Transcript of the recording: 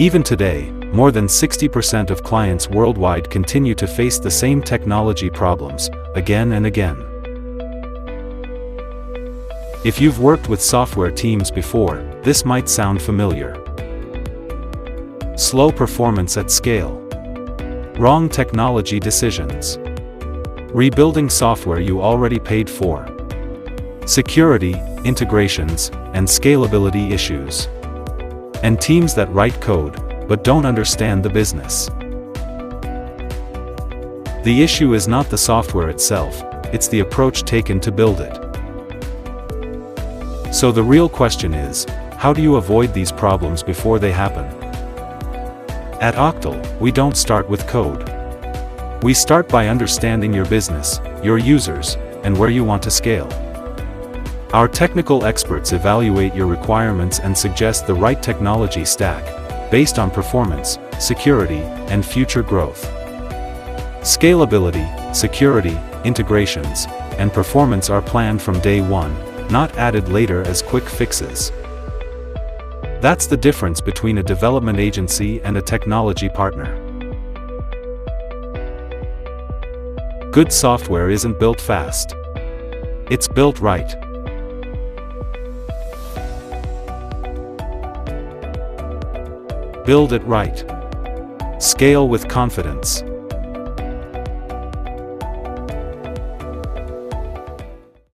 Even today, more than 60% of clients worldwide continue to face the same technology problems, again and again. If you've worked with software teams before, this might sound familiar. Slow performance at scale. Wrong technology decisions. Rebuilding software you already paid for. Security, integrations, and scalability issues. And teams that write code, but don't understand the business. The issue is not the software itself, it's the approach taken to build it. So the real question is, how do you avoid these problems before they happen? At Octal, we don't start with code. We start by understanding your business, your users, and where you want to scale. Our technical experts evaluate your requirements and suggest the right technology stack, based on performance, security, and future growth. Scalability, security, integrations, and performance are planned from day one, not added later as quick fixes. That's the difference between a development agency and a technology partner. Good software isn't built fast. It's built right. Build it right. Scale with confidence.